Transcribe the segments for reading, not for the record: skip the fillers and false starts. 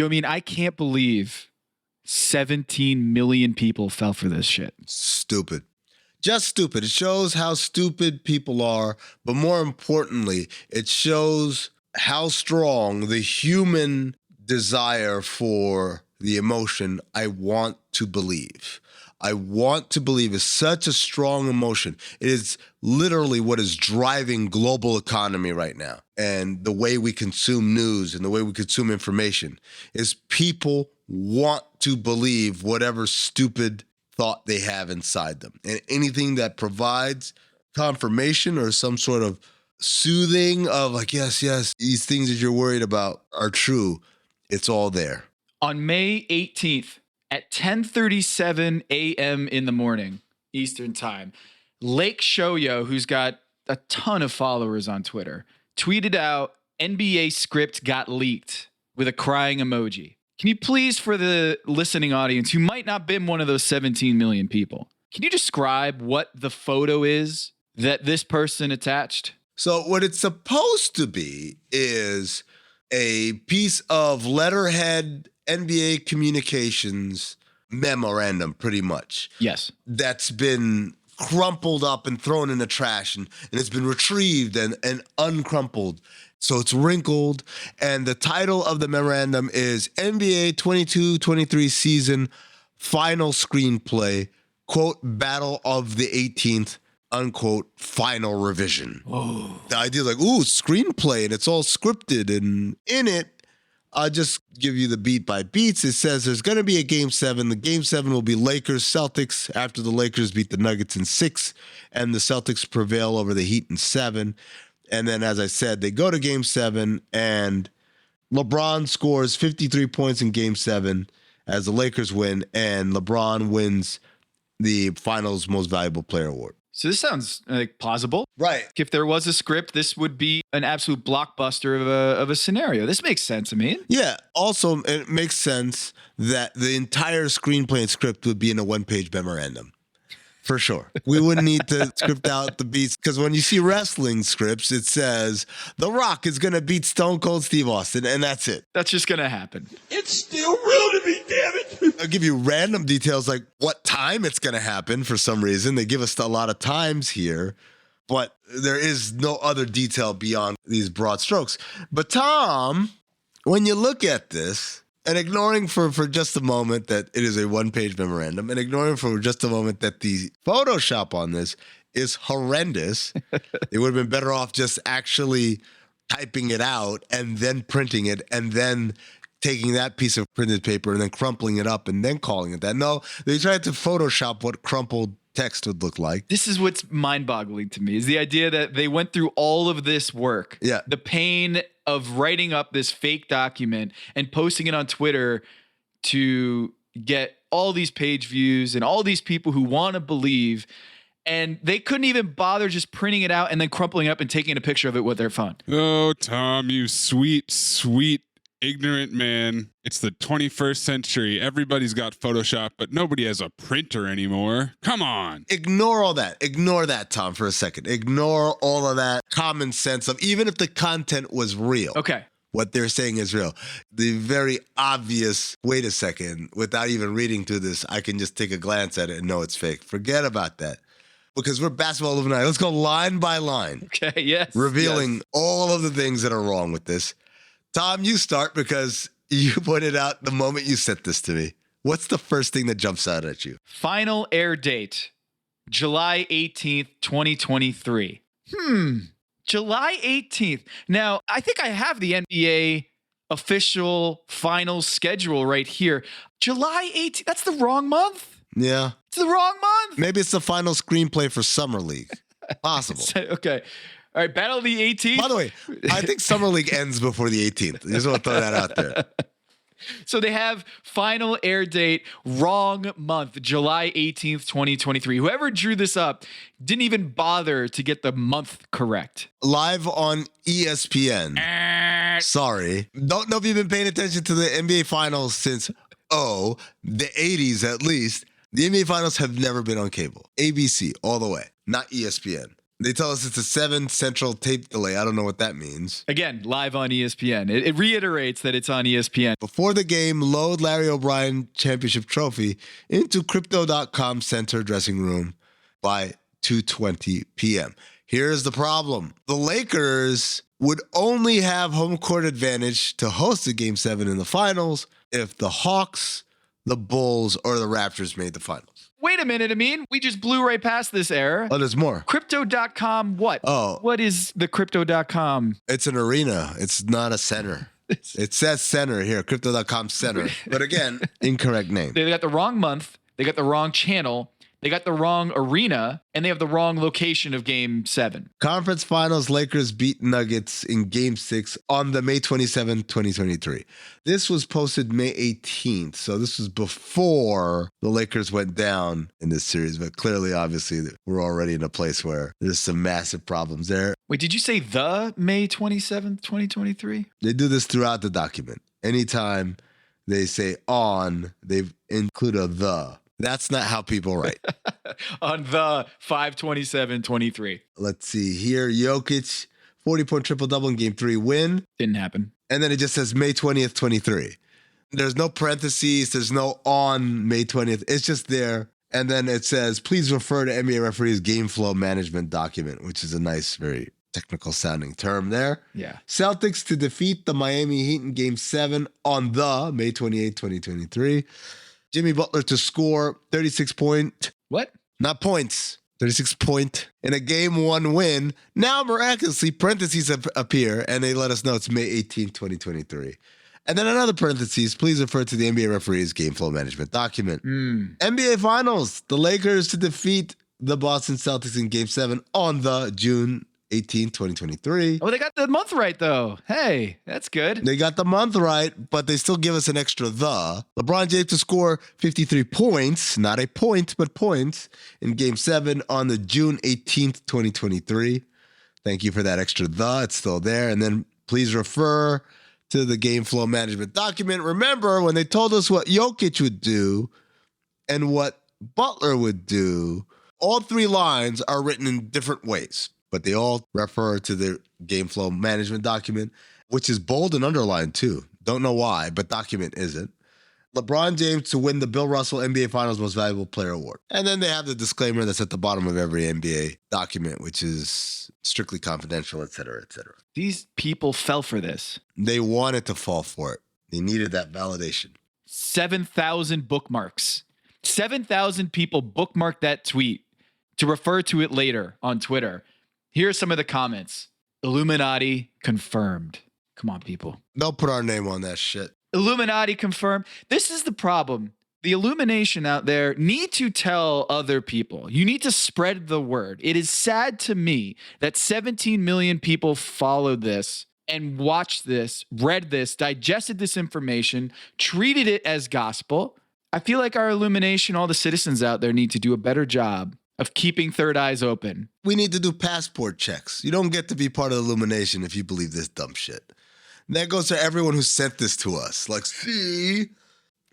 I mean, I can't believe 17 million people fell for this shit. Stupid. Just stupid. It shows how stupid people are, but more importantly, it shows how strong the human desire for the emotion I want to believe. I want to believe is such a strong emotion. It is literally what is driving global economy right now. And the way we consume news and the way we consume information is people want to believe whatever stupid thought they have inside them. And anything that provides confirmation or some sort of soothing of like, yes, these things that you're worried about are true, it's all there. On May 18th at 10:37 a.m. in the morning, Eastern time, Lake Shoyo, who's got a ton of followers on Twitter, tweeted out, NBA script got leaked with a crying emoji. Can you please, for the listening audience who might not have been one of those 17 million people, can you describe what the photo is that this person attached? So what it's supposed to be is a piece of letterhead NBA communications memorandum, pretty much. Yes. That's been crumpled up and thrown in the trash, and it's been retrieved and uncrumpled. So it's wrinkled, and the title of the memorandum is NBA 22-23 season final screenplay, quote, Battle of the 18th, unquote, final revision. Oh. The idea is like, ooh, screenplay, and it's all scripted, and in it, I'll just give you the beat by beats. It says there's going to be a Game 7. The Game 7 will be Lakers-Celtics after the Lakers beat the Nuggets in 6, and the Celtics prevail over the Heat in 7. And then, as I said, they go to Game 7, and LeBron scores 53 points in Game 7 as the Lakers win, and LeBron wins the Finals Most Valuable Player award. So this sounds like plausible. Right. If there was a script, this would be an absolute blockbuster of a scenario. This makes sense, I mean. Yeah. Also, it makes sense that the entire screenplay and script would be in a one-page memorandum. For sure. We wouldn't need to script out the beats, because when you see wrestling scripts, it says The Rock is going to beat Stone Cold Steve Austin, and that's it. That's just going to happen. It's still real to me, damn it. I'll give you random details like what time it's going to happen for some reason. They give us a lot of times here, but there is no other detail beyond these broad strokes. But Tom, when you look at this, and ignoring for just a moment that it is a one-page memorandum, and ignoring for just a moment that the Photoshop on this is horrendous, they would have been better off just actually typing it out and then printing it and then taking that piece of printed paper and then crumpling it up and then calling it that. No, they tried to Photoshop what crumpled text would look like. This is what's mind-boggling to me, is the idea that they went through all of this work. Yeah. The pain of writing up this fake document and posting it on Twitter to get all these page views and all these people who want to believe, and they couldn't even bother just printing it out and then crumpling up and taking a picture of it with their phone. Oh, Tom, you sweet, sweet, ignorant man. It's the 21st century. Everybody's got Photoshop, but nobody has a printer anymore. Come on. Ignore all that. Ignore that, Tom, for a second. Ignore all of that common sense of even if the content was real. Okay. What they're saying is real. The very obvious, wait a second, without even reading through this, I can just take a glance at it and know it's fake. Forget about that. Because we're basketball Illuminati. Let's go line by line. Okay, yes. Revealing all of the things that are wrong with this. Tom, you start because you pointed out the moment you sent this to me. What's the first thing that jumps out at you? Final air date, July 18th, 2023. July 18th. Now, I think I have the NBA official final schedule right here. July 18th. That's the wrong month. Yeah. It's the wrong month. Maybe it's the final screenplay for Summer League. Possible. Okay. All right, Battle of the 18th. By the way, I think Summer League ends before the 18th. I just want to throw that out there. So they have final air date, wrong month, July 18th, 2023. Whoever drew this up didn't even bother to get the month correct. Live on ESPN. Sorry. Don't know if you've been paying attention to the NBA Finals since, the 80s at least. The NBA Finals have never been on cable. ABC all the way, not ESPN. They tell us it's a 7 central tape delay. I don't know what that means. Again, live on ESPN. It reiterates that it's on ESPN. Before the game, load Larry O'Brien championship trophy into Crypto.com center dressing room by 2:20 p.m. Here's the problem. The Lakers would only have home court advantage to host a Game 7 in the finals if the Hawks, the Bulls, or the Raptors made the finals. Wait a minute, Amin. We just blew right past this era. Oh, there's more. Crypto.com what? Oh. What is the Crypto.com? It's an arena. It's not a center. It says center here, Crypto.com center. But again, incorrect name. They got the wrong month. They got the wrong channel. They got the wrong arena, and they have the wrong location of Game 7. Conference Finals, Lakers beat Nuggets in Game 6 on the May 27, 2023. This was posted May 18th, so this was before the Lakers went down in this series. But clearly, obviously, we're already in a place where there's some massive problems there. Wait, did you say the May 27th, 2023? They do this throughout the document. Anytime they say on, they include a the. That's not how people write. On the 5/27/23. Let's see here. Jokic, 40-point triple-double in Game 3 win. Didn't happen. And then it just says May 20th, 23. There's no parentheses. There's no on May 20th. It's just there. And then it says, please refer to NBA referee's game flow management document, which is a nice, very technical sounding term there. Yeah. Celtics to defeat the Miami Heat in Game 7 on the May 28, 2023. Jimmy Butler to score 36 point. What? Not points. 36 point in a Game 1 win. Now, miraculously, parentheses appear, and they let us know it's May 18, 2023. And then another parentheses, please refer to the NBA referee's game flow management document. NBA Finals, the Lakers to defeat the Boston Celtics in Game 7 on the June 18, 2023. Oh, they got the month right, though. Hey, that's good. They got the month right, but they still give us an extra the. LeBron James to score 53 points, not a point, but points, in Game 7 on the June 18th, 2023. Thank you for that extra the. It's still there. And then please refer to the game flow management document. Remember, when they told us what Jokic would do and what Butler would do, all three lines are written in different ways, but they all refer to the game flow management document, which is bold and underlined too. Don't know why, but document isn't. LeBron James to win the Bill Russell NBA Finals Most Valuable Player Award. And then they have the disclaimer that's at the bottom of every NBA document, which is strictly confidential, et cetera, et cetera. These people fell for this. They wanted to fall for it. They needed that validation. 7,000 bookmarks. 7,000 people bookmarked that tweet to refer to it later on Twitter. Here are some of the comments. Illuminati confirmed. Come on, people. They'll put our name on that shit. Illuminati confirmed. This is the problem. The Illumination out there need to tell other people. You need to spread the word. It is sad to me that 17 million people followed this and watched this, read this, digested this information, treated it as gospel. I feel like our Illumination, all the citizens out there need to do a better job of keeping third eyes open. We need to do passport checks. You don't get to be part of the Illumination if you believe this dumb shit. And that goes to everyone who sent this to us. Like, see?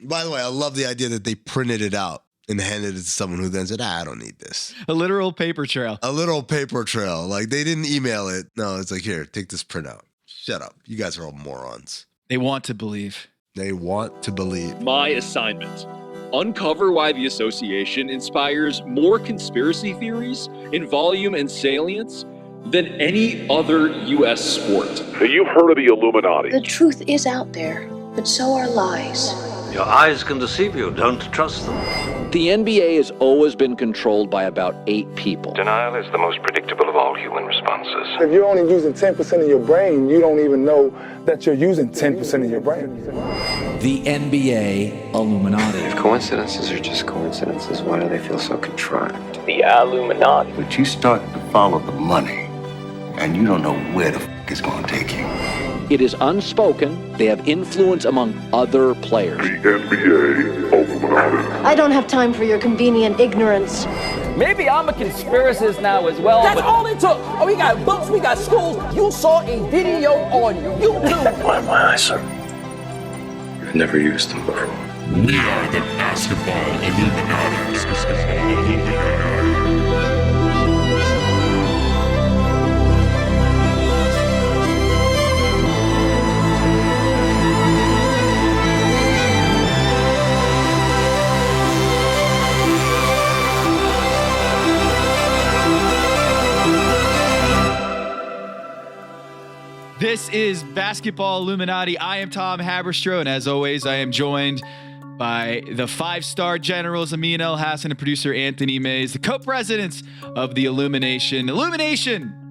By the way, I love the idea that they printed it out and handed it to someone who then said, I don't need this. A literal paper trail. A little paper trail. Like, they didn't email it. No, it's like, here, take this printout. Shut up. You guys are all morons. They want to believe. They want to believe. My assignment: uncover why the association inspires more conspiracy theories in volume and salience than any other U.S. sport. So you've heard of the Illuminati. The truth is out there, but so are lies. Your eyes can deceive you. Don't trust them. The NBA has always been controlled by about 8 people. Denial is the most predictable of all human responses. If you're only using 10% of your brain, you don't even know that you're using 10% of your brain. The NBA Illuminati. If coincidences are just coincidences, why do they feel so contrived? The Illuminati. But you start to follow the money, and you don't know where the f*** it's going to take you. It is unspoken. They have influence among other players. The NBA Illuminati. I don't have time for your convenient ignorance. Maybe I'm a conspiracist now as well. That's all it took. Oh, we got books, we got schools. You saw a video on YouTube. Why my eyes, sir? You've never used them before. We are the basketball Illuminati. This is Basketball Illuminati. I am Tom Haberstroh, and as always, I am joined by the five-star generals Amin El Hassan and producer Anthony Mays, the co-presidents of the Illumination.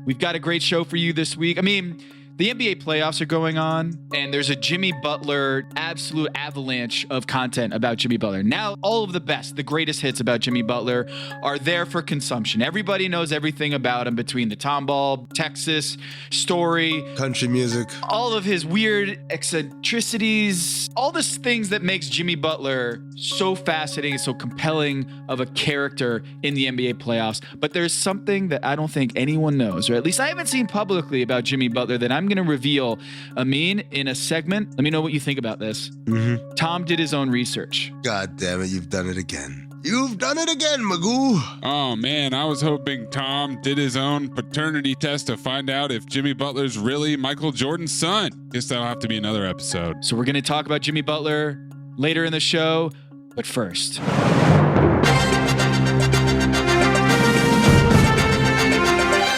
We've got a great show for you this week. I mean, the NBA playoffs are going on, and there's a Jimmy Butler absolute avalanche of content about Jimmy Butler. Now, all of the best, the greatest hits about Jimmy Butler are there for consumption. Everybody knows everything about him between the Tomball, Texas story, country music, all of his weird eccentricities, all the things that makes Jimmy Butler so fascinating and so compelling of a character in the NBA playoffs. But there's something that I don't think anyone knows, or at least I haven't seen publicly about Jimmy Butler that I'm going to reveal, Amin, in a segment. Let me know what you think about this. Mm-hmm. Tom did his own research. God damn it, you've done it again. You've done it again, Magoo. Oh, man, I was hoping Tom did his own paternity test to find out if Jimmy Butler's really Michael Jordan's son. Guess that'll have to be another episode. So we're going to talk about Jimmy Butler later in the show, but first.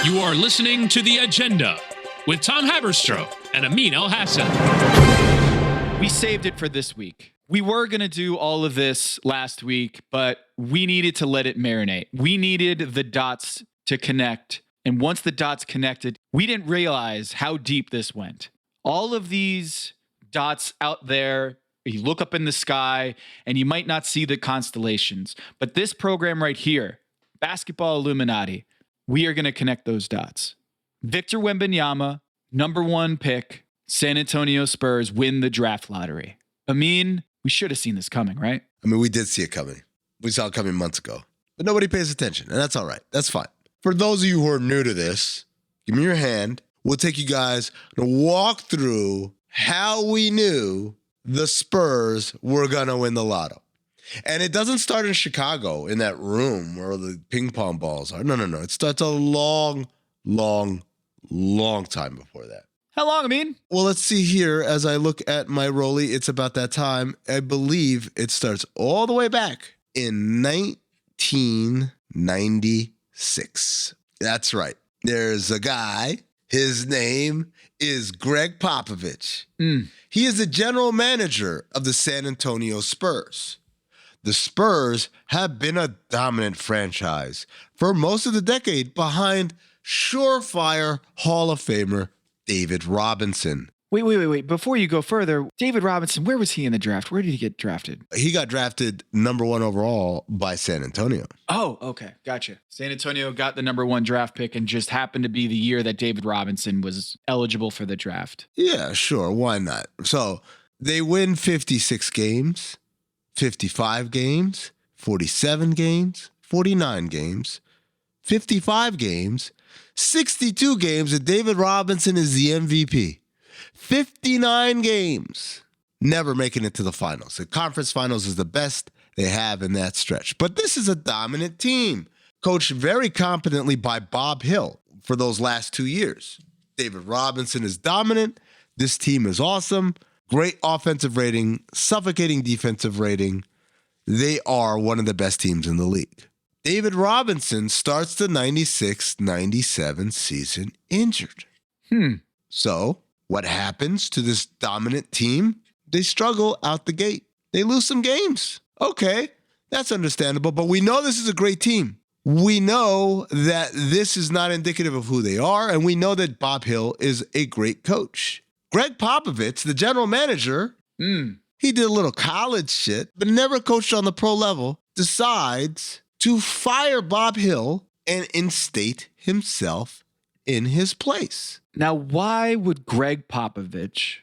You are listening to The Agenda with Tom Haberstroh and Amin El Hassan. We saved it for this week. We were going to do all of this last week, but we needed to let it marinate. We needed the dots to connect. And once the dots connected, we didn't realize how deep this went. All of these dots out there, you look up in the sky and you might not see the constellations. But this program right here, Basketball Illuminati, we are going to connect those dots. Victor Wembenyama, number 1 pick, San Antonio Spurs win the draft lottery. Amin, we should have seen this coming, right? I mean, we did see it coming. We saw it coming months ago. But nobody pays attention, and that's all right. That's fine. For those of you who are new to this, give me your hand. We'll take you guys to walk through how we knew the Spurs were going to win the lotto. And it doesn't start in Chicago in that room where the ping pong balls are. No. It starts a long time before that. How long, Amin? Well, let's see here. As I look at my rollie, it's about that time. I believe it starts all the way back in 1996. That's right. There's a guy. His name is Greg Popovich. He is the general manager of the San Antonio Spurs. The Spurs have been a dominant franchise for most of the decade behind surefire Hall of Famer David Robinson. Wait. Before you go further, David Robinson, where was he in the draft? Where did he get drafted? He got drafted number 1 overall by San Antonio. Oh, okay. Gotcha. San Antonio got the number 1 draft pick and just happened to be the year that David Robinson was eligible for the draft. Yeah, sure. Why not? So they win 56 games, 55 games, 47 games, 49 games, 55 games, 62 games, and David Robinson is the MVP. 59 games, never making it to the finals. The conference finals is the best they have in that stretch. But this is a dominant team, coached very competently by Bob Hill for those last 2 years. David Robinson is dominant. This team is awesome. Great offensive rating, suffocating defensive rating. They are one of the best teams in the league. David Robinson starts the 96-97 season injured. So what happens to this dominant team? They struggle out the gate. They lose some games. Okay, that's understandable, but we know this is a great team. We know that this is not indicative of who they are, and we know that Bob Hill is a great coach. Greg Popovich, the general manager, he did a little college shit, but never coached on the pro level, decides to fire Bob Hill and instate himself in his place. Now, why would Greg Popovich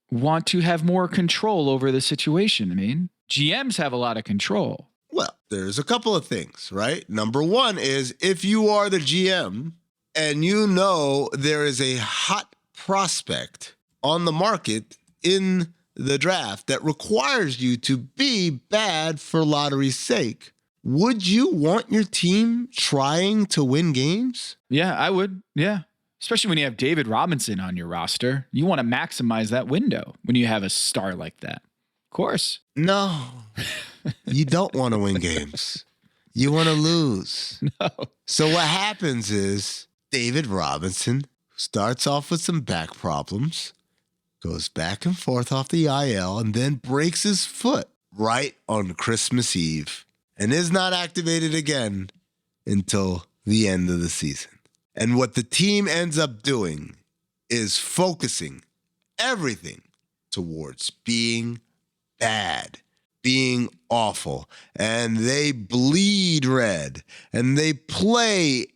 want to have more control over the situation? I mean, GMs have a lot of control. Well, there's a couple of things, right? Number one is if you are the GM and you know there is a hot prospect on the market in the draft that requires you to be bad for lottery's sake, would you want your team trying to win games? Yeah, I would. Yeah. Especially when you have David Robinson on your roster. You want to maximize that window when you have a star like that. Of course. No, you don't want to win games. You want to lose. No. So what happens is David Robinson, starts off with some back problems, goes back and forth off the IL, and then breaks his foot right on Christmas Eve and is not activated again until the end of the season. And what the team ends up doing is focusing everything towards being bad, being awful, and they bleed red, and they play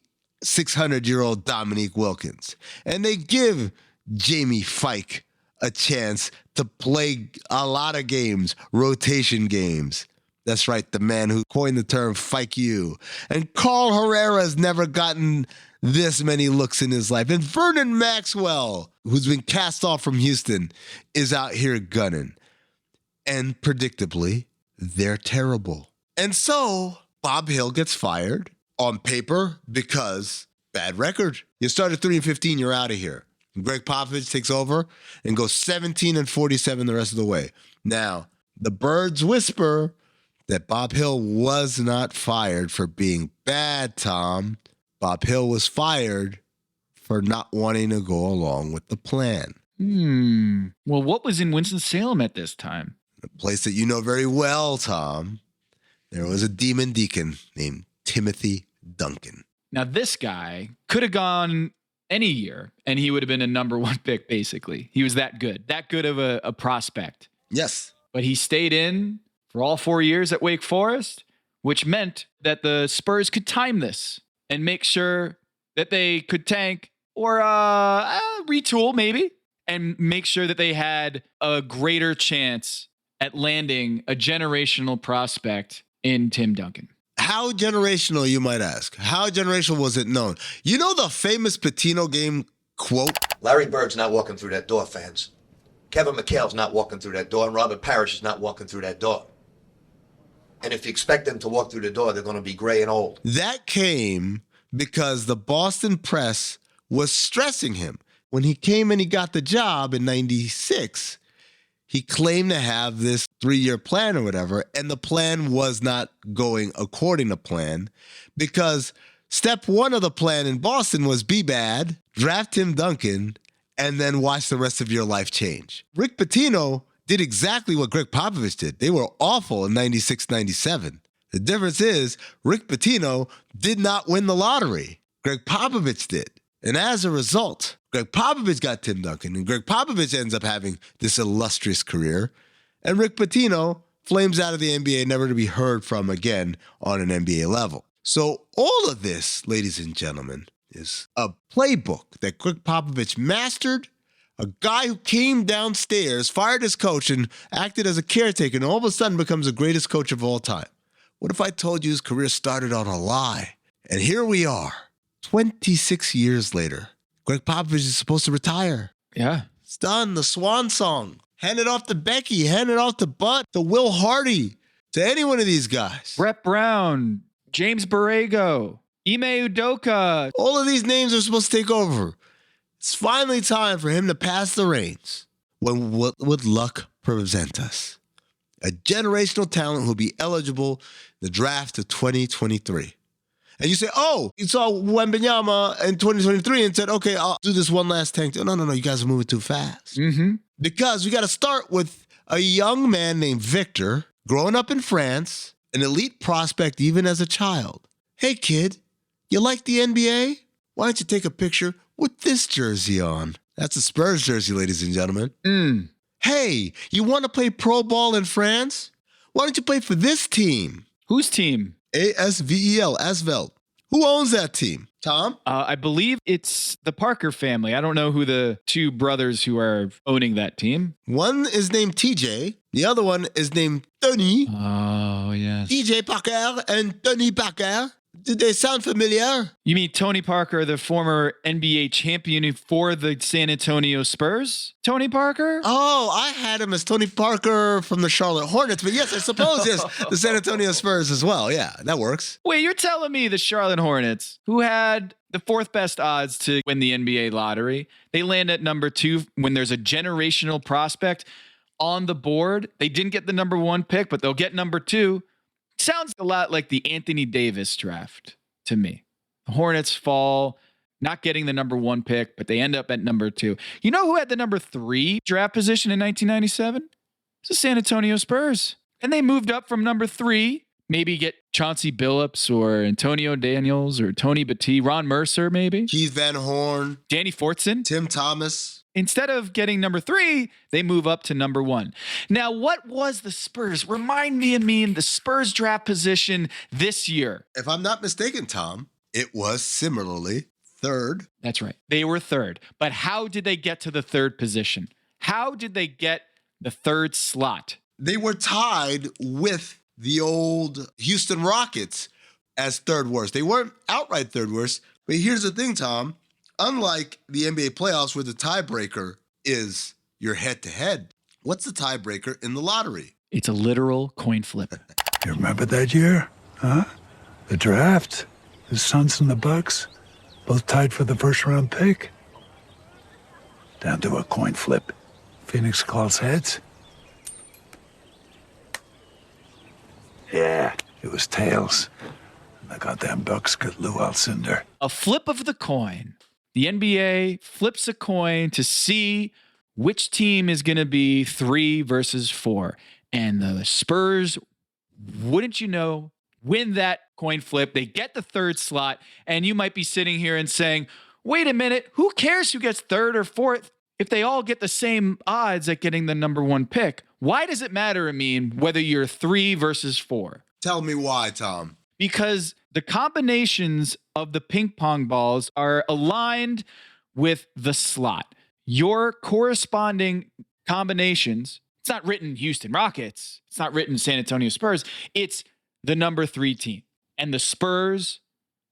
600-year-old Dominique Wilkins, and they give Jamie Fike a chance to play a lot of games, rotation games. That's right, the man who coined the term Fike you. And Carl Herrera has never gotten this many looks in his life. And Vernon Maxwell, who's been cast off from Houston, is out here gunning. And predictably, they're terrible. And so Bob Hill gets fired on paper because bad record. You started 3-15, you're out of here. Greg Popovich takes over and goes 17-47 the rest of the way. Now, the birds whisper that Bob Hill was not fired for being bad, Tom. Bob Hill was fired for not wanting to go along with the plan. Well, what was in Winston-Salem at this time? A place that you know very well, Tom. There was a demon deacon named Timothy Duncan. Now, this guy could have gone any year, and he would have been a number one pick, basically. He was that good of a prospect. Yes. But he stayed in for all 4 years at Wake Forest, which meant that the Spurs could time this and make sure that they could tank or retool maybe, and make sure that they had a greater chance at landing a generational prospect in Tim Duncan. How generational, you might ask? How generational was it known? You know the famous Patino game quote? Larry Bird's not walking through that door, fans. Kevin McHale's not walking through that door, and Robert Parrish is not walking through that door. And if you expect them to walk through the door, they're going to be gray and old. That came because the Boston press was stressing him. When he came and he got the job in 96, he claimed to have this 3-year plan or whatever, and the plan was not going according to plan because step one of the plan in Boston was be bad, draft Tim Duncan, and then watch the rest of your life change. Rick Pitino did exactly what Greg Popovich did. They were awful in 96, 97. The difference is Rick Pitino did not win the lottery. Greg Popovich did. And as a result, Greg Popovich got Tim Duncan, and Greg Popovich ends up having this illustrious career. And Rick Pitino flames out of the NBA, never to be heard from again on an NBA level. So all of this, ladies and gentlemen, is a playbook that Greg Popovich mastered. A guy who came downstairs, fired his coach, and acted as a caretaker, and all of a sudden becomes the greatest coach of all time. What if I told you his career started on a lie? And here we are, 26 years later. Greg Popovich is supposed to retire. Yeah. It's done. The swan song. Hand it off to Becky. Hand it off to Bud, to Will Hardy, to any one of these guys. Brett Brown, James Borrego, Ime Udoka. All of these names are supposed to take over. It's finally time for him to pass the reins. When what would luck present us? A generational talent who will be eligible in the draft of 2023. And you say, oh, you saw Wembenyama in 2023 and said, okay, I'll do this one last tank. No, you guys are moving too fast. Mm-hmm. Because we got to start with a young man named Victor, growing up in France, an elite prospect even as a child. Hey, kid, you like the NBA? Why don't you take a picture with this jersey on? That's a Spurs jersey, ladies and gentlemen. Hey, you want to play pro ball in France? Why don't you play for this team? Whose team? ASVEL, Asvel. Who owns that team? Tom? I believe it's the Parker family. I don't know who the two brothers who are owning that team. One is named TJ. The other one is named Tony. Oh, yes. TJ Parker and Tony Parker. Did they sound familiar? You mean Tony Parker, the former NBA champion for the San Antonio Spurs? Tony Parker? Oh, I had him as Tony Parker from the Charlotte Hornets, but yes, I suppose yes, the San Antonio Spurs as well. Yeah, that works. Wait, you're telling me the Charlotte Hornets, who had the fourth best odds to win the NBA lottery, they land at number 2 when there's a generational prospect on the board. They didn't get the number 1 pick, but they'll get number 2. Sounds a lot like the Anthony Davis draft to me. The Hornets fall not getting the number 1 pick, but they end up at number 2. You know who had the number 3 draft position in 1997? It's the San Antonio Spurs. And they moved up from number 3, maybe get Chauncey Billups or Antonio Daniels or Tony Battie, Ron Mercer maybe. Keith Van Horn. Danny Fortson. Tim Thomas. Instead of getting number 3, they move up to number 1. Now, what was the Spurs? Remind me the Spurs draft position this year. If I'm not mistaken, Tom, it was similarly 3rd. That's right. They were 3rd. But how did they get to the 3rd position? How did they get the 3rd slot? They were tied with the old Houston Rockets as 3rd worst. They weren't outright 3rd worst. But here's the thing, Tom. Unlike the NBA playoffs where the tiebreaker is your head-to-head, what's the tiebreaker in the lottery? It's a literal coin flip. You remember that year? Huh? The draft? The Suns and the Bucks? Both tied for the first-round pick? Down to a coin flip. Phoenix calls heads. Yeah, it was tails. The goddamn Bucks got Lou Alcindor. A flip of the coin. The NBA flips a coin to see which team is going to be 3 versus 4. And the Spurs, wouldn't you know, win that coin flip. They get the 3rd slot. And you might be sitting here and saying, wait a minute, who cares who gets 3rd or 4th? If they all get the same odds at getting the number 1 pick, why does it matter, Amin, whether you're 3 versus 4? Tell me why, Tom. Because the combinations of the ping pong balls are aligned with the slot. Your corresponding combinations, it's not written Houston Rockets, it's not written San Antonio Spurs, it's the number 3 team. And the Spurs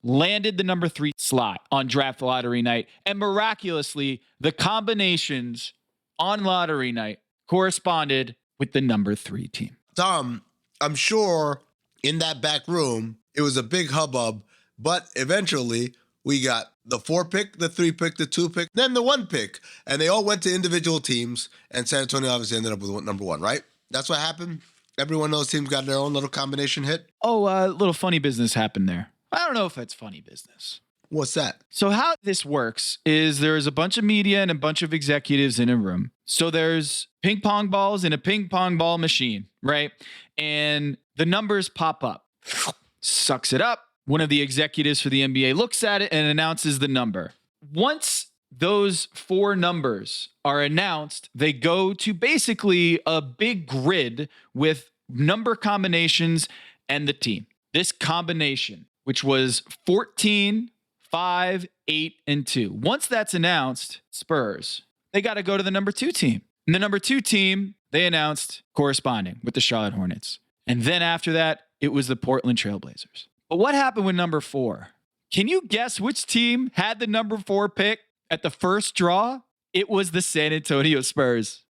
landed the number 3 slot on draft lottery night. And miraculously, the combinations on lottery night corresponded with the number 3 team. Tom, I'm sure in that back room, it was a big hubbub, but eventually we got the 4 pick, the 3 pick, the 2 pick, then the 1 pick. And they all went to individual teams, and San Antonio obviously ended up with number 1, right? That's what happened? Every one of those teams got their own little combination hit? Oh, a little funny business happened there. I don't know if that's funny business. What's that? So how this works is there's a bunch of media and a bunch of executives in a room. So there's ping pong balls in a ping pong ball machine, right? And the numbers pop up. Sucks it up. One of the executives for the NBA looks at it and announces the number. Once those 4 numbers are announced, they go to basically a big grid with number combinations and the team. This combination, which was 14, 5, 8, and 2. Once that's announced, Spurs, they got to go to the number 2 team. And the number 2 team, they announced corresponding with the Charlotte Hornets. And then after that, it was the Portland Trailblazers. But what happened with number 4? Can you guess which team had the number 4 pick at the first draw? It was the San Antonio Spurs.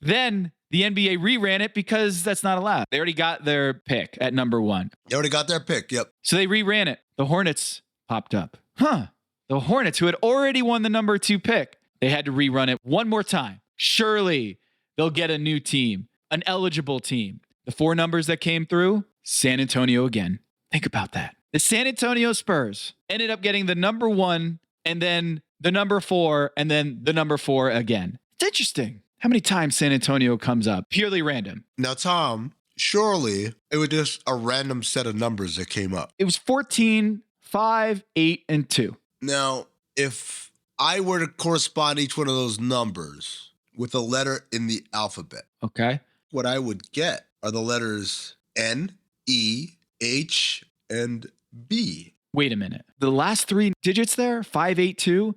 Then the NBA reran it because that's not allowed. They already got their pick at number 1. They already got their pick, yep. So they reran it. The Hornets popped up. The Hornets, who had already won the number 2 pick, they had to rerun it one more time. Surely they'll get a new team, an eligible team. The 4 numbers that came through, San Antonio again. Think about that. The San Antonio Spurs ended up getting the number 1 and then the number 4 and then the number 4 again. It's interesting how many times San Antonio comes up. Purely random. Now, Tom, surely it was just a random set of numbers that came up. It was 14, 5, 8, and 2. Now, if I were to correspond each one of those numbers with a letter in the alphabet, okay, what I would get are the letters N, E, H, and B. Wait a minute. The last 3 digits there, 582,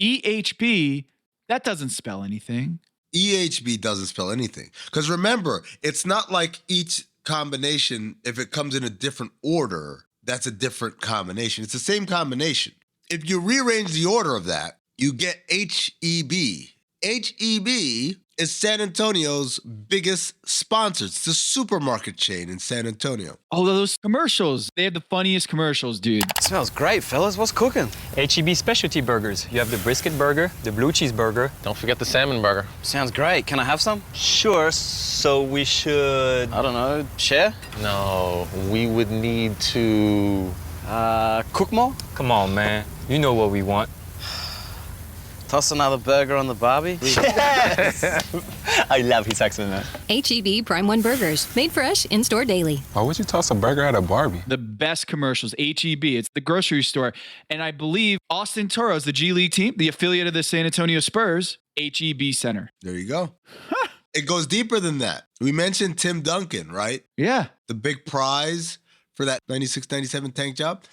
EHB, that doesn't spell anything. EHB doesn't spell anything. Because remember, it's not like each combination, if it comes in a different order, that's a different combination. It's the same combination. If you rearrange the order of that, you get HEB. HEB is San Antonio's biggest sponsor. It's the supermarket chain in San Antonio. Oh, those commercials. They have the funniest commercials, dude. It smells great, fellas. What's cooking? HEB specialty burgers. You have the brisket burger, the blue cheese burger. Don't forget the salmon burger. Sounds great. Can I have some? Sure. So we should, I don't know, share? No, we would need to... cook more? Come on, man. You know what we want. Toss another burger on the Barbie? Yes! I love his accent, man. H-E-B Prime One Burgers. Made fresh, in-store daily. Why would you toss a burger at a Barbie? The best commercials, H-E-B. It's the grocery store. And I believe Austin Toros, the G League team, the affiliate of the San Antonio Spurs, H-E-B Center. There you go. Huh. It goes deeper than that. We mentioned Tim Duncan, right? Yeah. The big prize for that 96-97 tank job.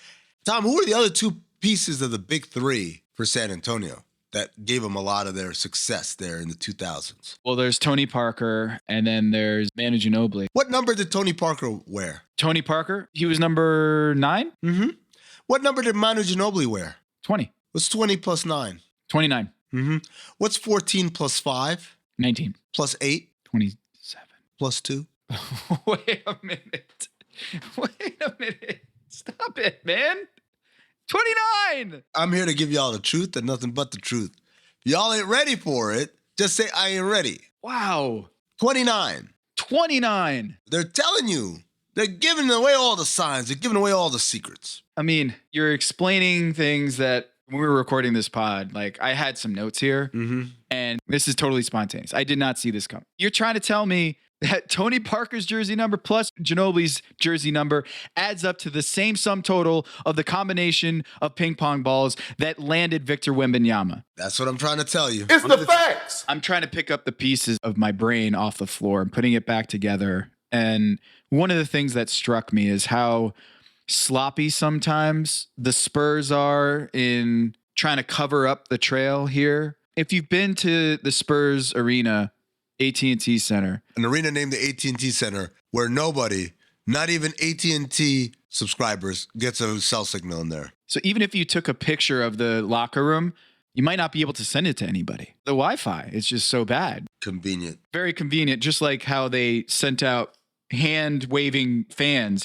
Tom, who were the other two pieces of the big three for San Antonio that gave them a lot of their success there in the 2000s? Well, there's Tony Parker, and then there's Manu Ginobili. What number did Tony Parker wear? Tony Parker, he was number 9. Mm-hmm. What number did Manu Ginobili wear? 20. What's 20 plus 9? 29. Mm-hmm. What's 14 plus 5? 19. Plus 8? 27. Plus 2? Wait a minute. Wait a minute. Stop it, man. 29. I'm here to give y'all the truth and nothing but the truth. If y'all ain't ready for it, just say I ain't ready. Wow. 29. 29. They're telling you. They're giving away all the signs. They're giving away all the secrets. I mean, you're explaining things that when we were recording this pod, like I had some notes here, and this is totally spontaneous. I did not see this come. You're trying to tell me that Tony Parker's jersey number plus Ginobili's jersey number adds up to the same sum total of the combination of ping pong balls that landed Victor Wembenyama. That's what I'm trying to tell you. It's the facts. I'm trying to pick up the pieces of my brain off the floor and putting it back together. And one of the things that struck me is how sloppy sometimes the Spurs are in trying to cover up the trail here. If you've been to the Spurs arena, AT&T Center. An arena named the AT&T Center where nobody, not even AT&T subscribers, gets a cell signal in there. So even if you took a picture of the locker room, you might not be able to send it to anybody. The Wi-Fi is just so bad. Convenient. Very convenient, just like how they sent out hand fans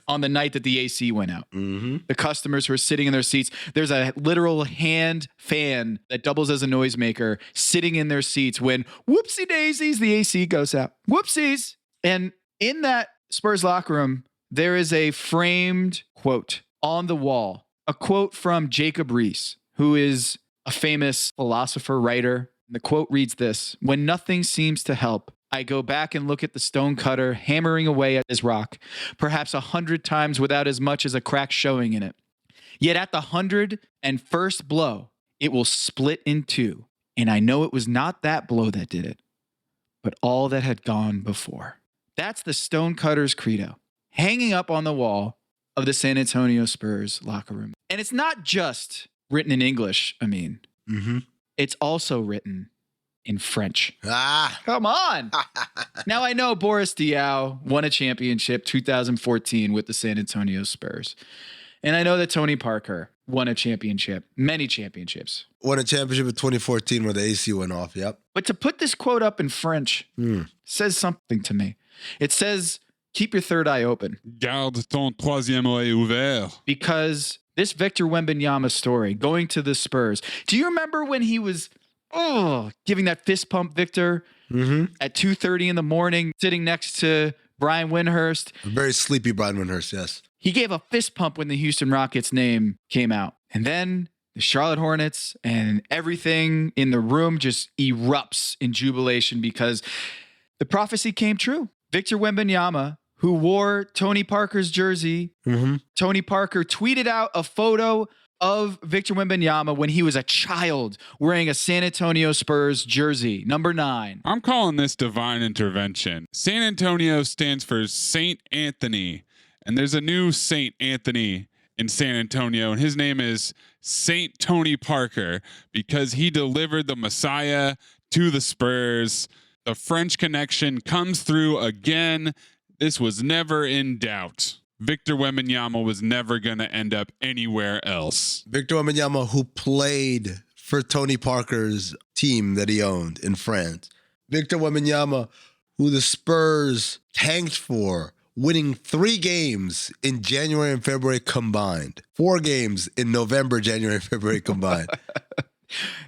on the night that the AC went out. Mm-hmm. The customers who are sitting in their seats, there's a literal hand fan that doubles as a noisemaker sitting in their seats when whoopsie daisies, the AC goes out. Whoopsies. And in that Spurs locker room, there is a framed quote on the wall, a quote from Jacob Riis, who is a famous philosopher, writer. The quote reads this: "When nothing seems to help, I go back and look at the stone cutter hammering away at his rock, perhaps 100 times without as much as a crack showing in it. Yet at the 101st blow, it will split in two. And I know it was not that blow that did it, but all that had gone before." That's the stone cutter's credo, hanging up on the wall of the San Antonio Spurs locker room. And it's not just written in English, It's also written in French. Come on. Now I know Boris Diaw won a championship 2014 with the San Antonio Spurs. And I know that Tony Parker won a championship, many championships. Won a championship in 2014 where the AC went off, yep. But to put this quote up in French says something to me. It says, keep your third eye open. Garde ton troisième œil ouvert. Because this Victor Wembanyama story, going to the Spurs. Do you remember when he was giving that fist pump, Victor, at 2:30 in the morning, sitting next to Brian Windhorst? A very sleepy Brian Windhorst, yes. He gave a fist pump when the Houston Rockets name came out. And then the Charlotte Hornets and everything in the room just erupts in jubilation because the prophecy came true. Victor Wembanyama, who wore Tony Parker's jersey, Tony Parker tweeted out a photo of Victor Wembanyama when he was a child wearing a San Antonio Spurs jersey, number 9. I'm calling this divine intervention. San Antonio stands for Saint Anthony, and there's a new Saint Anthony in San Antonio, and his name is Saint Tony Parker because he delivered the Messiah to the Spurs. The French connection comes through again. This was never in doubt. Victor Wembanyama was never going to end up anywhere else. Victor Wembanyama, who played for Tony Parker's team that he owned in France. Victor Wembanyama, who the Spurs tanked for, winning 3 games in January and February combined. 4 games in November, January, and February combined.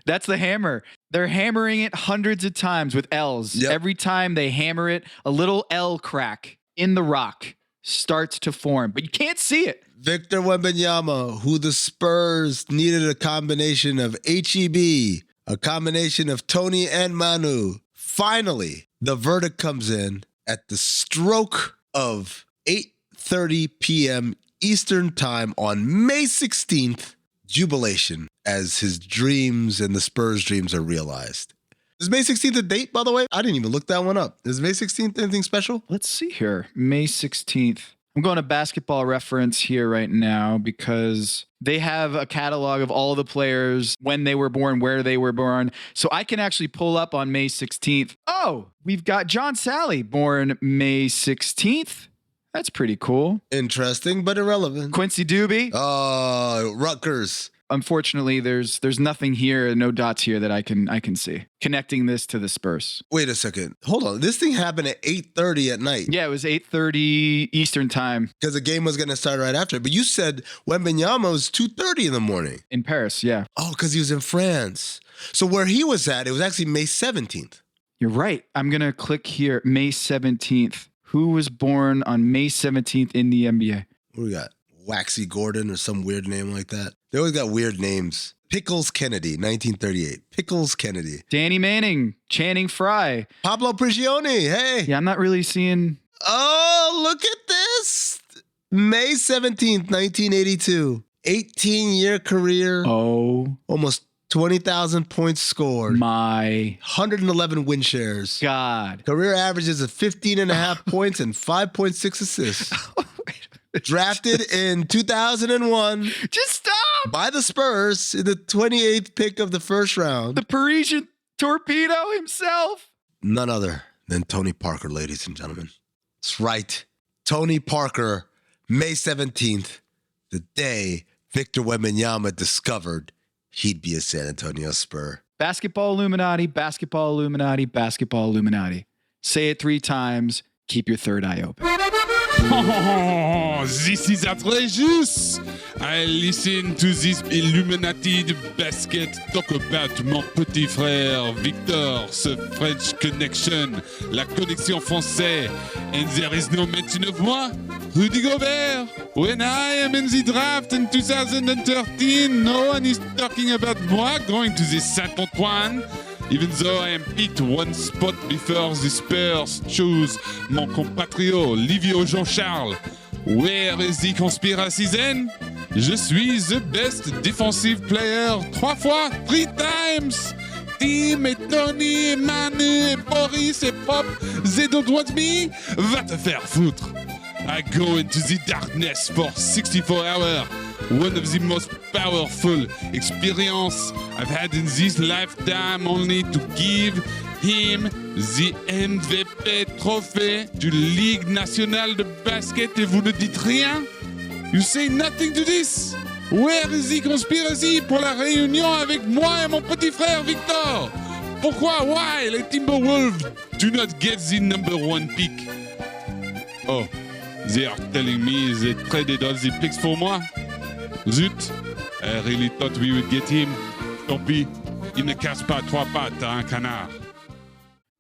That's the hammer. They're hammering it hundreds of times with L's. Yep. Every time they hammer it, a little L crack in the rock starts to form, but you can't see it. Victor Wembenyama, who the Spurs needed a combination of HEB, a combination of Tony and Manu. Finally, the verdict comes in at the stroke of 8:30 p.m. Eastern Time on May 16th. Jubilation as his dreams and the Spurs' dreams are realized. Is May 16th a date, by the way? I didn't even look that one up. Is May 16th anything special? Let's see here. May 16th. I'm going to Basketball Reference here right now because they have a catalog of all the players, when they were born, where they were born. So I can actually pull up on May 16th. Oh, we've got John Sally born May 16th. That's pretty cool. Interesting, but irrelevant. Quincy Doobie. Rutgers. Unfortunately, there's nothing here, no dots here that I can see connecting this to the Spurs. Wait a second. Hold on. This thing happened at 8:30 at night. Yeah, it was 8:30 Eastern Time. Because the game was going to start right after. But you said Wembenyama was 2:30 in the morning. In Paris, yeah. Oh, because he was in France. So where he was at, it was actually May 17th. You're right. I'm going to click here, May 17th. Who was born on May 17th in the NBA? What do we got? Waxy Gordon or some weird name like that. They always got weird names. Pickles Kennedy, 1938. Pickles Kennedy. Danny Manning, Channing Frye. Pablo Prigioni, hey. Yeah, I'm not really seeing... Oh, look at this. May 17th, 1982. 18-year career. Oh. Almost 20,000 points scored. My 111 win shares. God. Career averages of 15.5 points and 5.6 assists. Drafted in 2001. Just stop! By the Spurs in the 28th pick of the first round. The Parisian torpedo himself. None other than Tony Parker, ladies and gentlemen. That's right. Tony Parker, May 17th, the day Victor Wembanyama discovered he'd be a San Antonio Spur. Basketball Illuminati, basketball Illuminati, basketball Illuminati. Say it 3 times. Keep your third eye open. Oh, this is outrageous. I listen to this Illuminati de basket talk about mon petit frère Victor, ce French connection, la connexion française, and there is no mention of moi, Rudy Gobert. When I am in the draft in 2013, no one is talking about moi going to the Saint-Antoine. Even though I am picked one spot before the Spurs choose mon compatriot Livio Jean-Charles. Where is the conspiracy then? Je suis the best defensive player 3 fois, 3 times. Tim et Tony et Manu et Boris et Pop, they don't want me? Va te faire foutre. I go into the darkness for 64 hours. One of the most powerful experience I've had in this lifetime, only to give him the MVP trophy du Ligue nationale de basket et vous ne dites rien? You say nothing to this? Where is the conspiracy pour la réunion avec moi et mon petit frère Victor? Pourquoi? Why? Les Timberwolves do not get the number 1 pick. Oh, they are telling me they traded all the picks for moi? Zut, I really thought we would get him. Tant pis, il ne casse pas 3 pattes à un canard.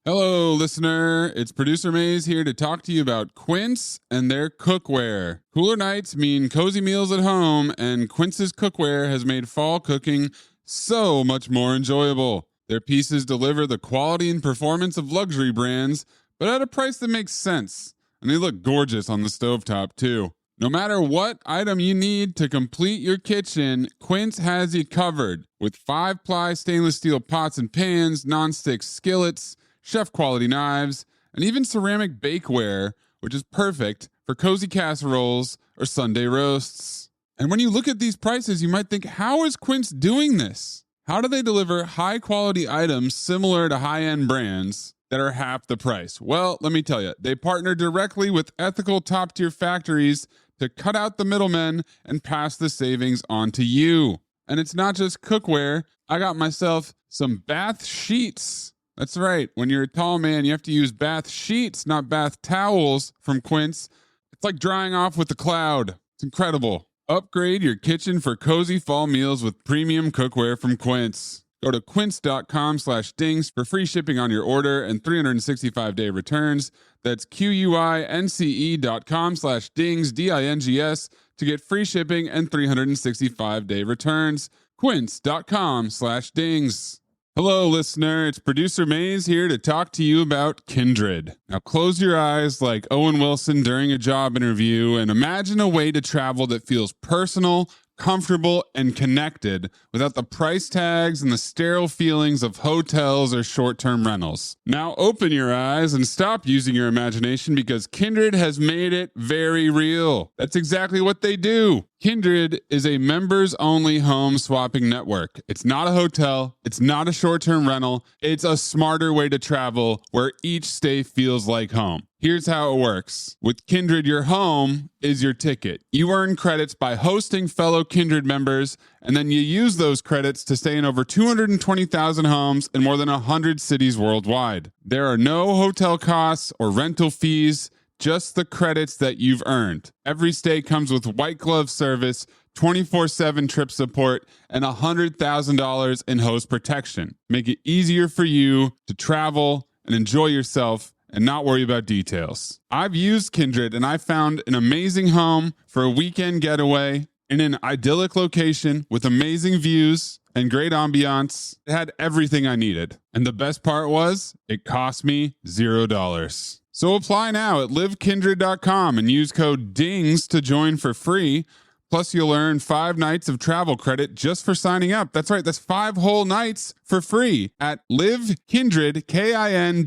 Hello, listener. It's Producer Maze here to talk to you about Quince and their cookware. Cooler nights mean cozy meals at home, and Quince's cookware has made fall cooking so much more enjoyable. Their pieces deliver the quality and performance of luxury brands, but at a price that makes sense. And they look gorgeous on the stovetop, too. No matter what item you need to complete your kitchen, Quince has you covered with 5-ply stainless steel pots and pans, nonstick skillets, chef-quality knives, and even ceramic bakeware, which is perfect for cozy casseroles or Sunday roasts. And when you look at these prices, you might think, how is Quince doing this? How do they deliver high-quality items similar to high-end brands that are half the price? Well, let me tell you, they partner directly with ethical top-tier factories to cut out the middlemen and pass the savings on to you. And it's not just cookware. I got myself some bath sheets. That's right. When you're a tall man, you have to use bath sheets, not bath towels from Quince. It's like drying off with the cloud. It's incredible. Upgrade your kitchen for cozy fall meals with premium cookware from Quince. Go to quince.com/dings for free shipping on your order and 365-day returns. That's QUINCE.com/dings, DINGS, to get free shipping and 365-day returns. Quince.com/dings. Hello, listener. It's producer Maze here to talk to you about Kindred. Now, close your eyes like Owen Wilson during a job interview and imagine a way to travel that feels personal, comfortable, and connected without the price tags and the sterile feelings of hotels or short-term rentals. Now open your eyes and stop using your imagination because Kindred has made it very real. That's exactly what they do. Kindred is a members-only home swapping network. It's not a hotel. It's not a short-term rental. It's a smarter way to travel where each stay feels like home. Here's how it works. With Kindred, your home is your ticket. You earn credits by hosting fellow Kindred members, and then you use those credits to stay in over 220,000 homes in more than 100 cities worldwide. There are no hotel costs or rental fees, just the credits that you've earned. Every stay comes with white glove service, 24/7 trip support, and $100,000 in host protection. Make it easier for you to travel and enjoy yourself and not worry about details. I've used Kindred and I found an amazing home for a weekend getaway in an idyllic location with amazing views and great ambiance. It had everything I needed. And the best part was, it cost me $0. So apply now at livekindred.com and use code DINGS to join for free. Plus, you'll earn 5 nights of travel credit just for signing up. That's right, that's 5 whole nights for free at livekindred, KINDRED.com,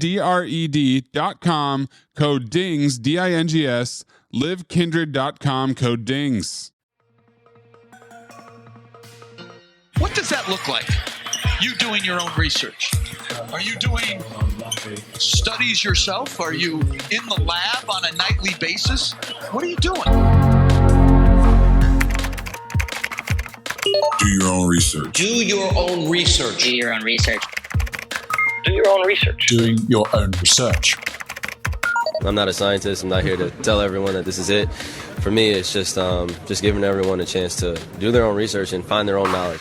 code DINGS, DINGS, livekindred.com, code DINGS. What does that look like? You doing your own research? Are you doing studies yourself? Are you in the lab on a nightly basis? What are you doing? Do your own research. Do your own research. Do your own research. Do your own research. Doing your own research. I'm not a scientist. I'm not here to tell everyone that this is it. For me, it's just giving everyone a chance to do their own research and find their own knowledge.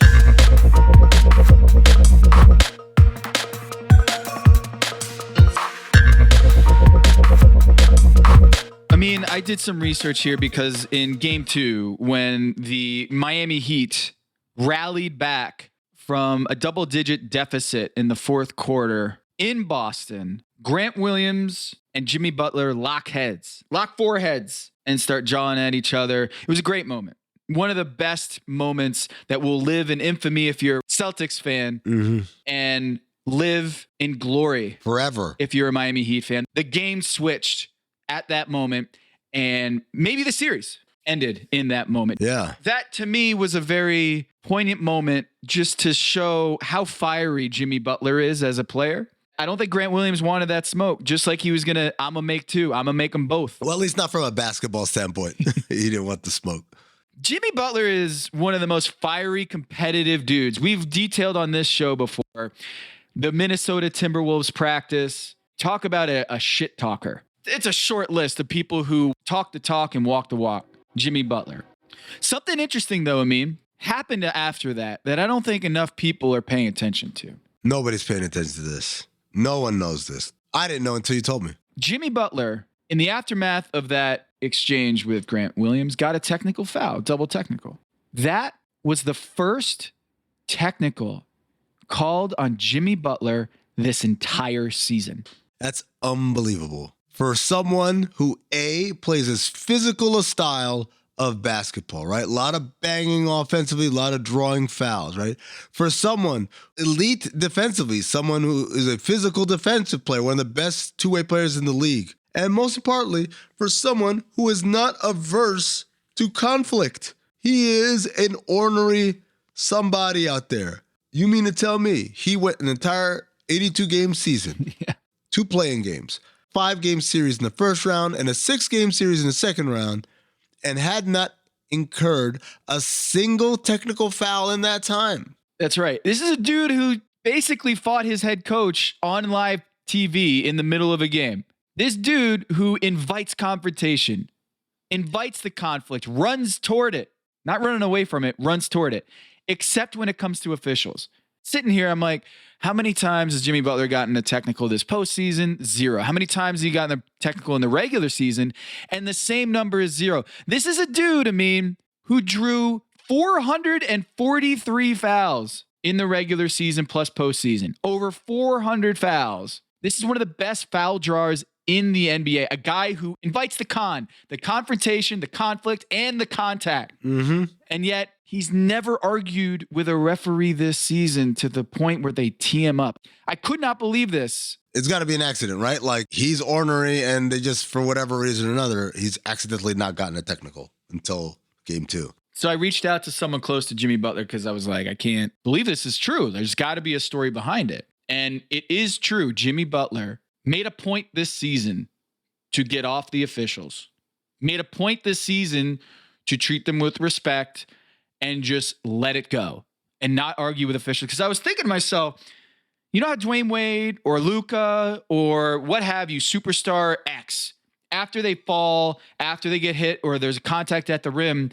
I mean, I did some research here because in game 2, when the Miami Heat rallied back from a double-digit deficit in the fourth quarter in Boston, Grant Williams and Jimmy Butler lock foreheads, and start jawing at each other. It was a great moment. One of the best moments that will live in infamy if you're a Celtics fan, and live in glory forever if you're a Miami Heat fan. The game switched at that moment, and maybe the series ended in that moment. Yeah. That to me was a very poignant moment just to show how fiery Jimmy Butler is as a player. I don't think Grant Williams wanted that smoke, just like he was going to, I'm going to make 2. I'm going to make them both. Well, at least not from a basketball standpoint. He didn't want the smoke. Jimmy Butler is one of the most fiery, competitive dudes. We've detailed on this show before the Minnesota Timberwolves practice. Talk about a shit talker. It's a short list of people who talk the talk and walk the walk. Jimmy Butler. Something interesting, though, happened after that I don't think enough people are paying attention to. Nobody's paying attention to this. No one knows this. I didn't know until you told me. Jimmy Butler, in the aftermath of that exchange with Grant Williams, got a technical foul, double technical. That was the first technical called on Jimmy Butler this entire season. That's unbelievable. For someone who, A, plays as physical a style of basketball, right? A lot of banging offensively, a lot of drawing fouls, right? For someone elite defensively, someone who is a physical defensive player, one of the best two-way players in the league. And most importantly, for someone who is not averse to conflict. He is an ornery somebody out there. You mean to tell me he went an entire 82-game season, 2 playing games, 5-game series in the first round, and a 6-game series in the second round, and had not incurred a single technical foul in that time? That's right. This is a dude who basically fought his head coach on live TV in the middle of a game. This dude who invites confrontation, invites the conflict, runs toward it, not running away from it, runs toward it, except when it comes to officials. sitting here, I'm like, how many times has Jimmy Butler gotten a technical this postseason? 0. How many times has he gotten a technical in the regular season? And the same number is 0. This is a dude, who drew 443 fouls in the regular season plus postseason. Over 400 fouls. This is one of the best foul drawers in the NBA. A guy who invites the confrontation, the conflict, and the contact. Mm-hmm. And yet, he's never argued with a referee this season to the point where they tee him up. I could not believe this. It's got to be an accident, right? Like, he's ornery, and they just, for whatever reason or another, he's accidentally not gotten a technical until game 2. So I reached out to someone close to Jimmy Butler because I was like, I can't believe this is true. There's got to be a story behind it. And it is true. Jimmy Butler made a point this season to get off the officials. Made a point this season to treat them with respect and just let it go and not argue with officials. Because I was thinking to myself, you know how Dwayne Wade or Luka or what have you, superstar X, after they fall, after they get hit or there's a contact at the rim,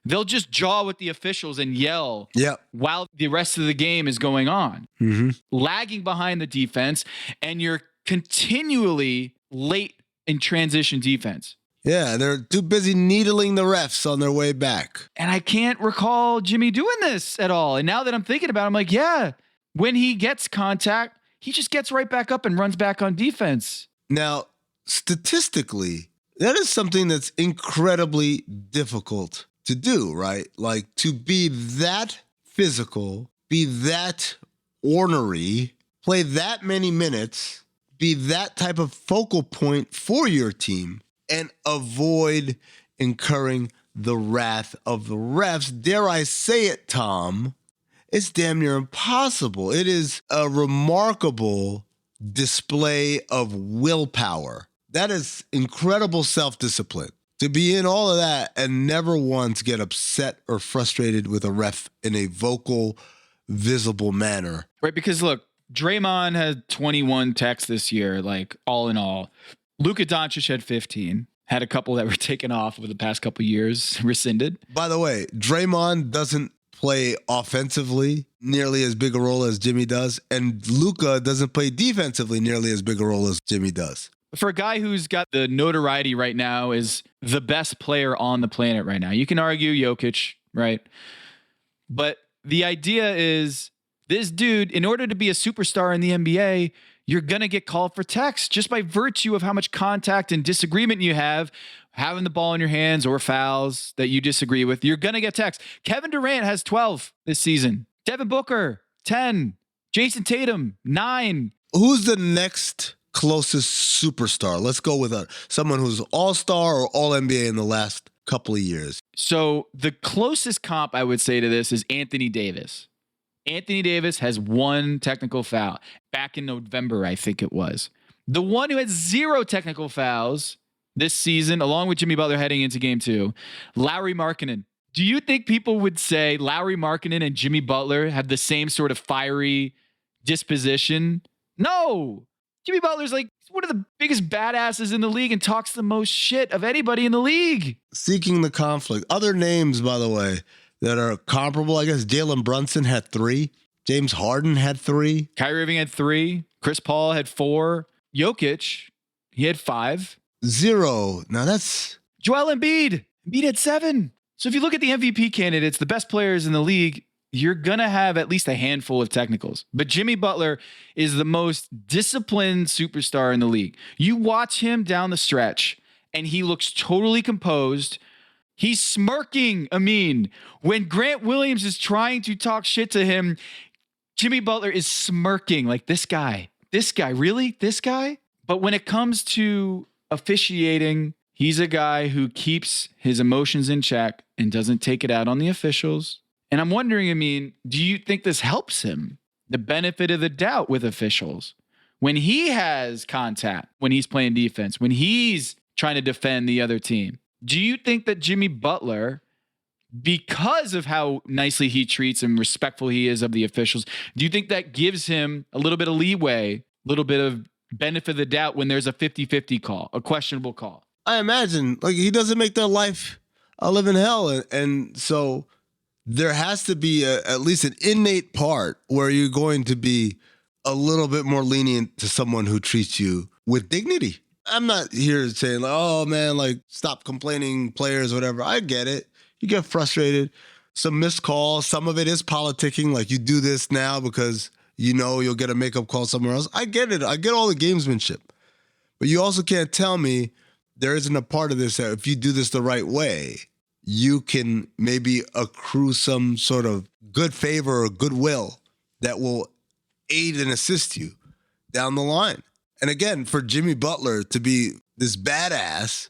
they'll just jaw with the officials and yell while the rest of the game is going on. Mm-hmm. Lagging behind the defense, and you're continually late in transition defense. Yeah, they're too busy needling the refs on their way back. And I can't recall Jimmy doing this at all. And now that I'm thinking about it, I'm like, yeah, when he gets contact, he just gets right back up and runs back on defense. Now, statistically, that is something that's incredibly difficult to do, right? Like, to be that physical, be that ornery, play that many minutes, be that type of focal point for your team, and avoid incurring the wrath of the refs. Dare I say it, Tom? It's damn near impossible. It is a remarkable display of willpower. That is incredible self-discipline. To be in all of that and never once get upset or frustrated with a ref in a vocal, visible manner. Right, because look, Draymond had 21 techs this year, like all in all. Luka Doncic had 15. Had a couple that were taken off over the past couple of years, rescinded. By the way, Draymond doesn't play offensively nearly as big a role as Jimmy does, and Luka doesn't play defensively nearly as big a role as Jimmy does. For a guy who's got the notoriety right now is the best player on the planet right now. You can argue Jokic, right? But the idea is this dude, in order to be a superstar in the NBA, you're going to get called for techs just by virtue of how much contact and disagreement you have, having the ball in your hands or fouls that you disagree with. You're going to get techs. Kevin Durant has 12 this season. Devin Booker, 10. Jason Tatum, 9. Who's the next closest superstar? Let's go with someone who's all-star or all-NBA in the last couple of years. So the closest comp I would say to this is Anthony Davis. Anthony Davis has 1 technical foul back in November, I think it was. The one who had 0 technical fouls this season, along with Jimmy Butler heading into game 2, Lauri Markkanen. Do you think people would say Lauri Markkanen and Jimmy Butler have the same sort of fiery disposition? No. Jimmy Butler's like one of the biggest badasses in the league and talks the most shit of anybody in the league. Seeking the conflict. Other names, by the way, that are comparable, I guess Jalen Brunson had 3. James Harden had 3. Kyrie Irving had 3. Chris Paul had 4. Jokic, he had 5. 0. Now that's... Joel Embiid. Embiid had 7. So if you look at the MVP candidates, the best players in the league, you're going to have at least a handful of technicals. But Jimmy Butler is the most disciplined superstar in the league. You watch him down the stretch, and he looks totally composed. He's smirking, when Grant Williams is trying to talk shit to him, Jimmy Butler is smirking like, this guy, really? This guy? But when it comes to officiating, he's a guy who keeps his emotions in check and doesn't take it out on the officials. And I'm wondering, do you think this helps him? The benefit of the doubt with officials. When he has contact, when he's playing defense, when he's trying to defend the other team. Do you think that Jimmy Butler, because of how nicely he treats and respectful he is of the officials, do you think that gives him a little bit of leeway, a little bit of benefit of the doubt when there's a 50-50 call, a questionable call? I imagine, he doesn't make their life a living hell. And so there has to be at least an innate part where you're going to be a little bit more lenient to someone who treats you with dignity. I'm not here saying, like, oh man, like stop complaining, players, whatever. I get it. You get frustrated. Some missed calls. Some of it is politicking. Like you do this now because you know you'll get a makeup call somewhere else. I get it. I get all the gamesmanship. But you also can't tell me there isn't a part of this that if you do this the right way, you can maybe accrue some sort of good favor or goodwill that will aid and assist you down the line. And again, for Jimmy Butler to be this badass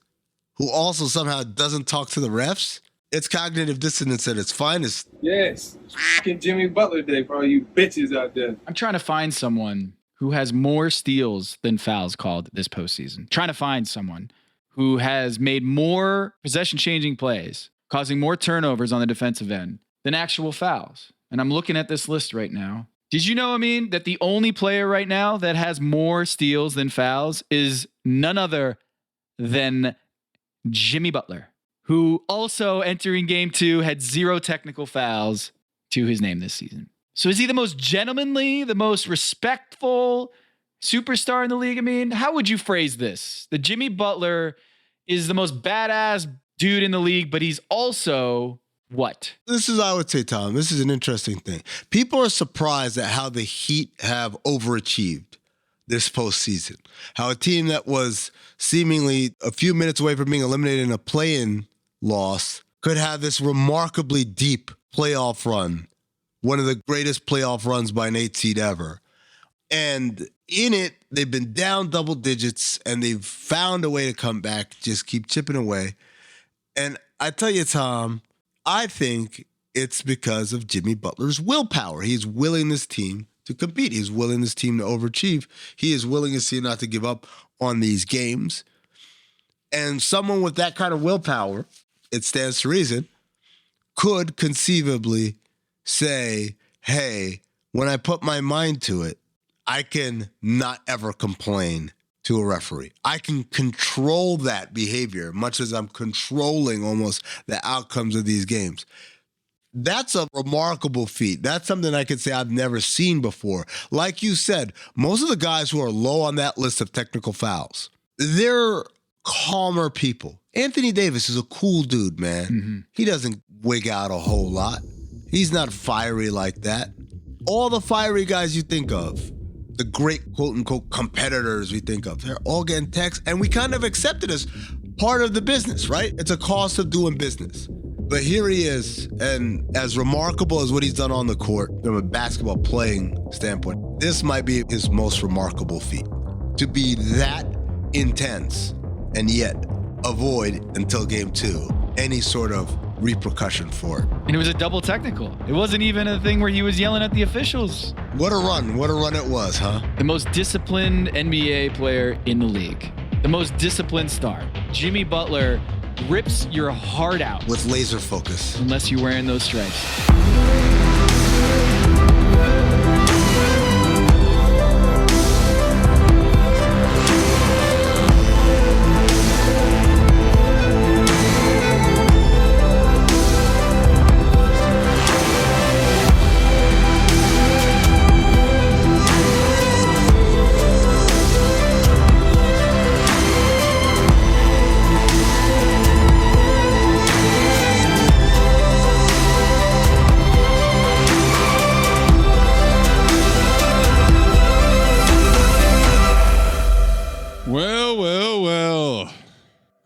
who also somehow doesn't talk to the refs, it's cognitive dissonance at its finest. Yes. Fucking Jimmy Butler Day for all you bitches out there. I'm trying to find someone who has more steals than fouls called this postseason. Trying to find someone who has made more possession-changing plays, causing more turnovers on the defensive end than actual fouls. And I'm looking at this list right now. Did you know, that the only player right now that has more steals than fouls is none other than Jimmy Butler, who also entering game 2 had 0 technical fouls to his name this season. So is he the most gentlemanly, the most respectful superstar in the league? How would you phrase this? The Jimmy Butler is the most badass dude in the league, but he's also what? This is, I would say, Tom, this is an interesting thing. People are surprised at how the Heat have overachieved this postseason. How a team that was seemingly a few minutes away from being eliminated in a play-in loss could have this remarkably deep playoff run, one of the greatest playoff runs by an 8 seed ever. And in it, they've been down double digits and they've found a way to come back, just keep chipping away. And I tell you, Tom, I think it's because of Jimmy Butler's willpower. He's willing this team to compete. He's willing this team to overachieve. He is willing to see not to give up on these games. And someone with that kind of willpower, it stands to reason, could conceivably say, hey, when I put my mind to it, I can not ever complain to a referee. I can control that behavior, much as I'm controlling almost the outcomes of these games. That's a remarkable feat. That's something I could say I've never seen before. Like you said, most of the guys who are low on that list of technical fouls, they're calmer people. Anthony Davis is a cool dude, man. Mm-hmm. He doesn't wig out a whole lot. He's not fiery like that. All the fiery guys you think of, the great quote-unquote competitors we think of, they're all getting texts, and we kind of accept it as part of the business, right? It's a cost of doing business. But here he is, and as remarkable as what he's done on the court from a basketball playing standpoint, this might be his most remarkable feat. To be that intense and yet avoid until game 2 any sort of repercussion for it. And it was a double technical. It wasn't even a thing where he was yelling at the officials. What a run it was, huh? The most disciplined NBA player in the league. The most disciplined star. Jimmy Butler rips your heart out. With laser focus. Unless you're wearing those stripes.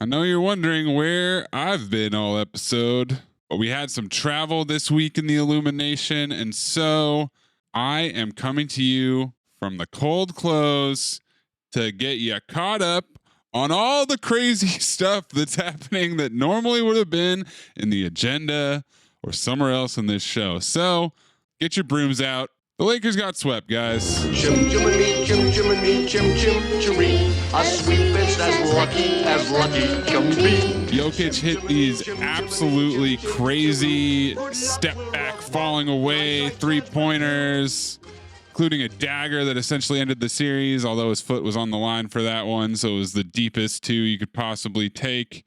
I know you're wondering where I've been all episode, but we had some travel this week in the Illumination, and so I am coming to you from the cold close to get you caught up on all the crazy stuff that's happening that normally would have been in the agenda or somewhere else in this show. So get your brooms out. The Lakers got swept, guys. Chim, Jiminy, chim, Jiminy, chim, chiree. A sweep is as lucky can be. Jokic hit these absolutely crazy step back, falling away 3-pointers, including a dagger that essentially ended the series, although his foot was on the line for that one, so it was the deepest 2 you could possibly take.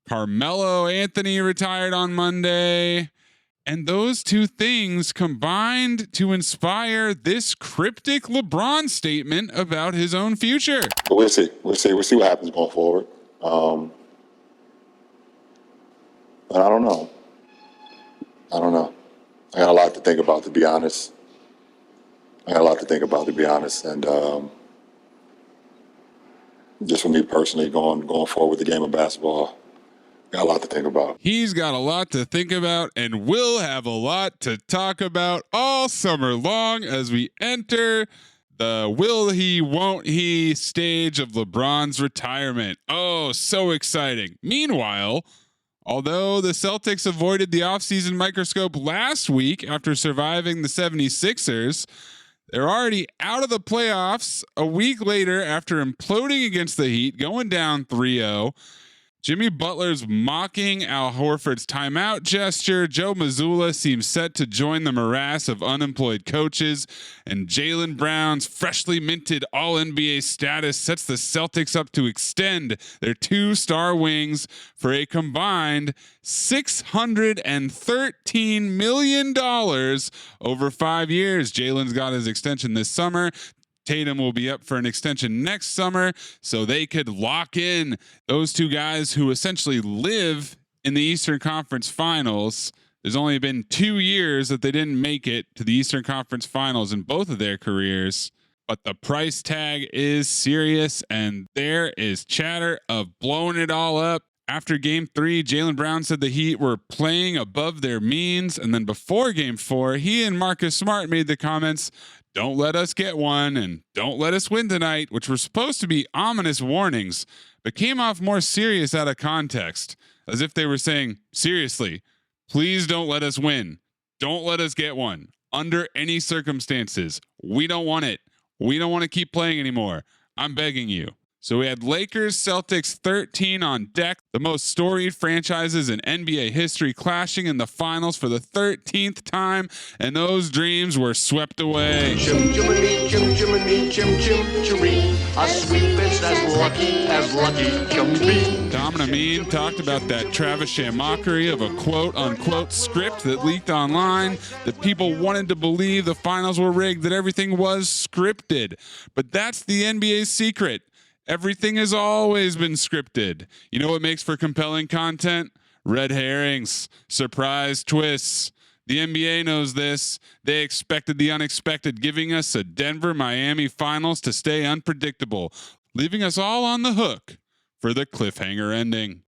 Carmelo Anthony retired on Monday. And those two things combined to inspire this cryptic LeBron statement about his own future. But we'll see. We'll see what happens going forward. But I don't know. I got a lot to think about, to be honest. And just for me personally, going forward with the game of basketball, got a lot to think about. He's got a lot to think about, and we'll have a lot to talk about all summer long as we enter the will he, won't he stage of LeBron's retirement. Oh, so exciting. Meanwhile, although the Celtics avoided the offseason microscope last week after surviving the 76ers, they're already out of the playoffs a week later after imploding against the Heat, going down 3-0. Jimmy Butler's mocking Al Horford's timeout gesture. Joe Mazzulla seems set to join the morass of unemployed coaches. And Jaylen Brown's freshly minted All-NBA status sets the Celtics up to extend their 2-star wings for a combined $613 million over 5 years. Jaylen's got his extension this summer. Tatum will be up for an extension next summer, so they could lock in those two guys who essentially live in the Eastern Conference Finals. There's only been 2 years that they didn't make it to the Eastern Conference Finals in both of their careers, but the price tag is serious, and there is chatter of blowing it all up. After Game 3, Jaylen Brown said the Heat were playing above their means, and then before Game 4, he and Marcus Smart made the comments, "Don't let us get one," and "Don't let us win tonight," which were supposed to be ominous warnings, but came off more serious out of context, as if they were saying, seriously, please don't let us win. Don't let us get one. Under any circumstances. We don't want it. We don't want to keep playing anymore. I'm begging you. So we had Lakers, Celtics 13 on deck, the most storied franchises in NBA history clashing in the finals for the 13th time, and those dreams were swept away. Jiminy, Jim-Jim-Chiree, a sweet bitch as lucky can be. Tom and Amin talked about that Travis mockery of a quote-unquote script that leaked online, that people wanted to believe the finals were rigged, that everything was scripted. But that's the NBA's secret. Everything has always been scripted. You know what makes for compelling content? Red herrings, surprise twists. The NBA knows this. They expected the unexpected, giving us a Denver-Miami finals to stay unpredictable, leaving us all on the hook for the cliffhanger ending.